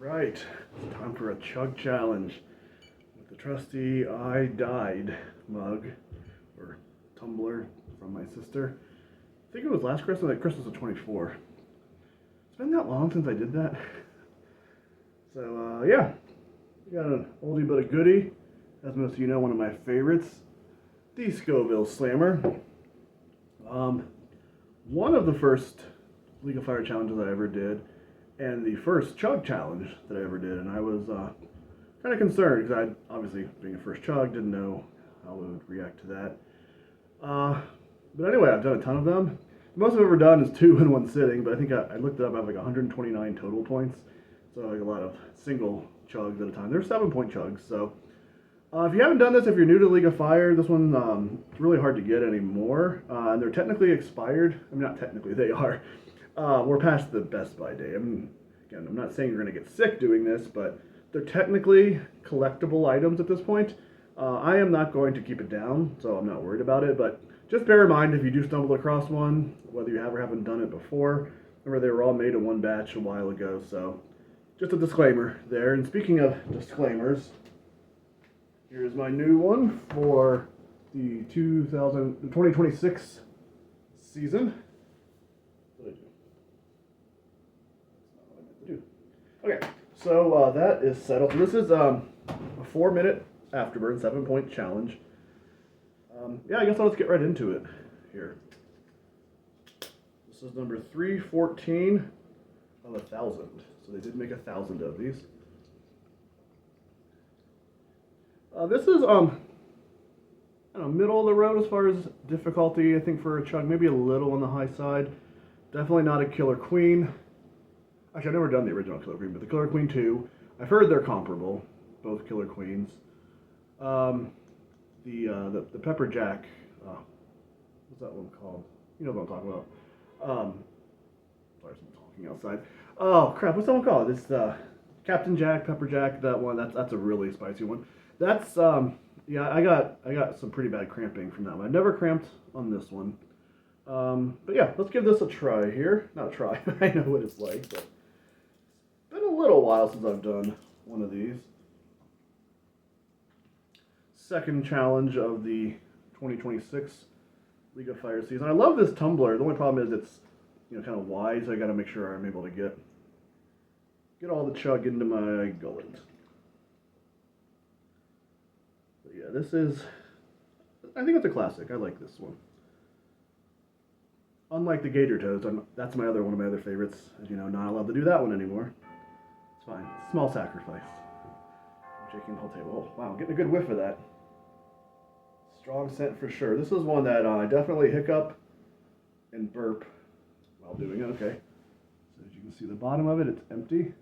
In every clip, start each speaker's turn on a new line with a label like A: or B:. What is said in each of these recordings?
A: Right, it's time for a chug challenge with the trusty I died mug or tumbler from my sister. I think it was last Christmas, like Christmas of 24. It's been that long since I did that. So, yeah, we got an oldie but a goodie. As most of you know, one of my favorites, the S.Slammer. One of the first League of Fire challenges I ever did, and the first chug challenge that I ever did, and I was kind of concerned because I, obviously, being a first chug, didn't know how I would react to that. But anyway, I've done a ton of them. The most I've ever done is 2 in one sitting, but I think I looked it up. I have like 129 total points, so like a lot of single chugs at a time. They're 7-point chugs, so if you haven't done this, if you're new to League of Fire, this one it's really hard to get anymore, and they're technically expired. I mean, not technically, they are. We're past the Best Buy day. Again, I'm not saying you're going to get sick doing this, but they're technically collectible items at this point. I am not going to keep it down, so I'm not worried about it, but just bear in mind if you do stumble across one, whether you have or haven't done it before. Remember, they were all made in one batch a while ago, so just a disclaimer there. And speaking of disclaimers, here's my new one for the 2026 season. Okay, so that is settled. This is a 4-minute afterburn, 7-point challenge. Yeah, I guess I'll just get right into it here. This is number 314 of 1,000. So they did make 1,000 of these. This is I don't know, middle of the road as far as difficulty. I think for a chug, maybe a little on the high side. Definitely not a Killer Queen. Actually, I've never done the original Killer Queen, but the Killer Queen 2, I've heard they're comparable, both Killer Queens. The Pepper Jack, what's that one called? You know what I'm talking about. Sorry, I'm talking outside. Oh crap, what's that one called? It's Captain Jack, Pepper Jack. That one. That's a really spicy one. That's yeah, I got some pretty bad cramping from that one. I never cramped on this one. But yeah, let's give this a try here. Not a try. I know what it's like, but it's been a little while since I've done one of these. Second challenge of the 2026 League of Fire season. I love this tumbler. The only problem is it's kind of wide, so I got to make sure I'm able to get all the chug into my gullet. But yeah, this is, I think it's a classic. I like this one. Unlike the Gator Toads, that's one of my other favorites. As you know, not allowed to do that one anymore. It's fine. Small sacrifice. I'm shaking the whole table. Oh, wow, getting a good whiff of that. Strong scent for sure. This is one that I definitely hiccup and burp while doing it. Okay. So as you can see the bottom of it, it's empty.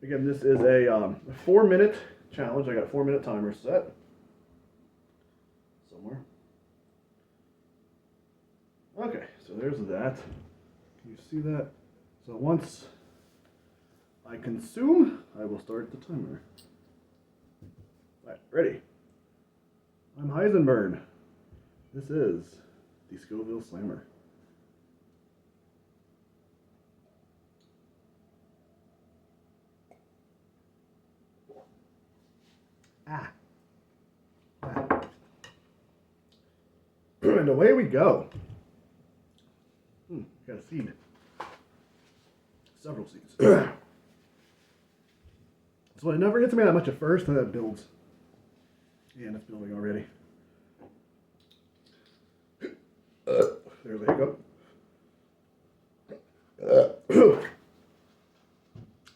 A: Again, this is a 4-minute challenge. I got a 4-minute timer set. Somewhere. Okay, so there's that. Can you see that? So once I consume, I will start the timer. All right, ready. I'm Heisenberg. This is the S.Slammer. And away we go. Got a seed. Several seeds. So it never hits me that much at first, and then it builds. And it's building already. There's a hiccup.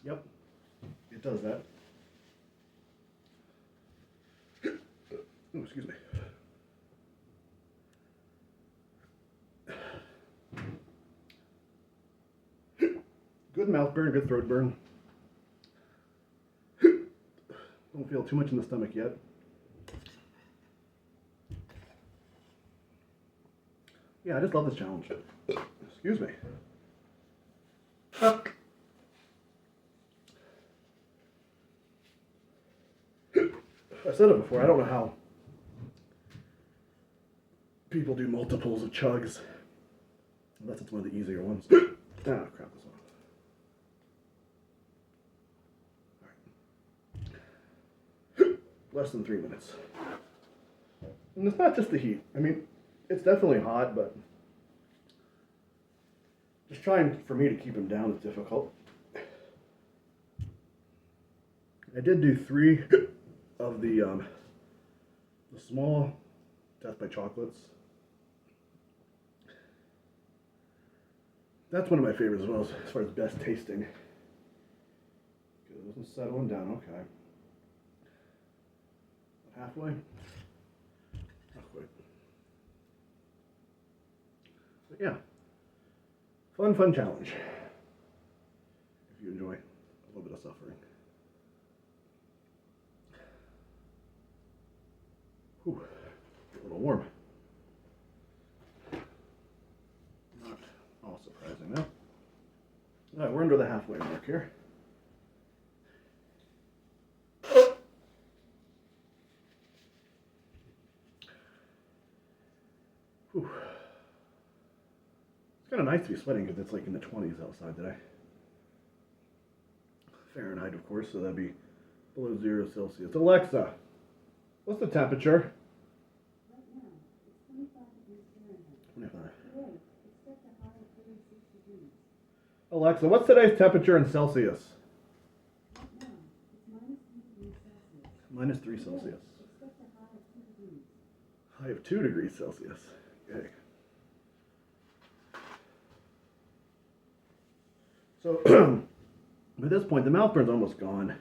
A: Yep, it does that. Oh, excuse me. Good mouth burn, good throat burn. Don't feel too much in the stomach yet. Yeah, I just love this challenge. Excuse me. I said it before, I don't know how people do multiples of chugs. Unless it's one of the easier ones. Ah, crap, this one. less than 3 minutes. And it's not just the heat. I mean, it's definitely hot, but just trying for me to keep him down is difficult. I did do 3 of the small Death by Chocolates. That's one of my favorites as well, as far as best tasting. Good, this is settling down, okay. Halfway? Not quite. But yeah, fun challenge. If you enjoy a little bit of suffering. Whew, a little warm. Not all surprising though. All right, we're under the halfway mark here. Whew. It's kind of nice to be sweating because it's like in the 20s outside today. Fahrenheit, of course, so that'd be below 0 Celsius. Alexa, what's the temperature?
B: Right now, it's 25 degrees Fahrenheit.
A: 25.
B: Today, expect a high of 36 degrees.
A: Alexa, what's today's temperature in Celsius?
B: Right now, it's minus 3 degrees Celsius.
A: Minus 3 Celsius.
B: Today, expect a high of 2 degrees.
A: High of 2 degrees Celsius. Okay. So, by this point, the mouth burn's almost gone.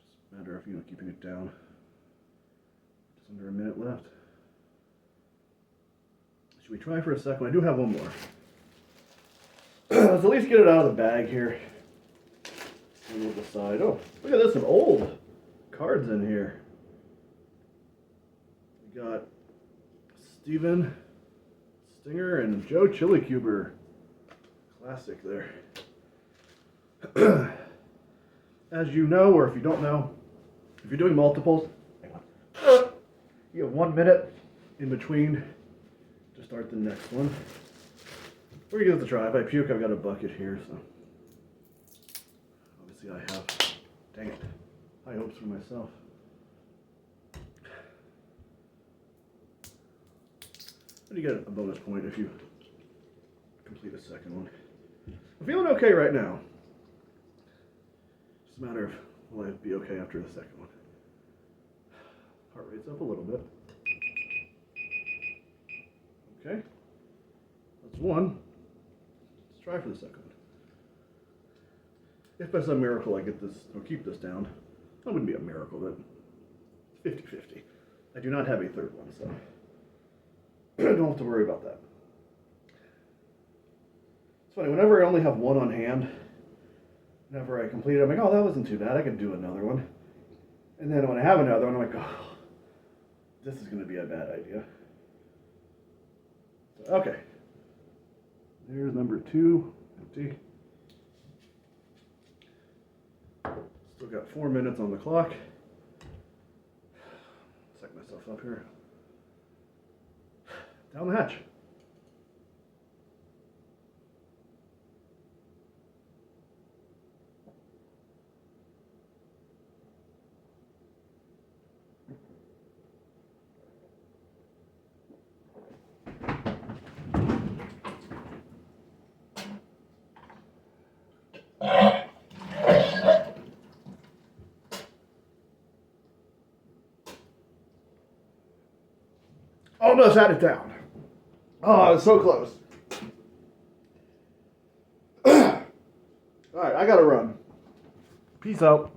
A: Just a matter of, keeping it down. Just under a minute left. Should we try for a second? I do have one more. Let's at least get it out of the bag here. And we'll decide. Oh, look at this, some old cards in here. We got Steven Stinger and Joe Chilicuber. Classic there. As you know, or if you don't know, if you're doing multiples, you have 1 minute in between to start the next one. We're gonna give it a try. If I puke, I've got a bucket here, so obviously I have, dang it, high hopes for myself. But you get a bonus point if you complete a second one. I'm feeling okay right now. Just a matter of, will I be okay after the second one? Heart rate's up a little bit. Okay. That's one. Let's try for the second one. If by some miracle I get this, or keep this down, that wouldn't be a miracle, but it's 50-50. I do not have a third one, so I don't have to worry about that. It's funny, whenever I only have one on hand, whenever I complete it, I'm like, oh, that wasn't too bad, I could do another one. And then when I have another one, I'm like, oh, this is going to be a bad idea. So, okay. There's number 2, empty. Still got 4 minutes on the clock. Psych myself up here. Down the hatch. Almost had it down. Oh, it's so close. All right, I gotta run. Peace out.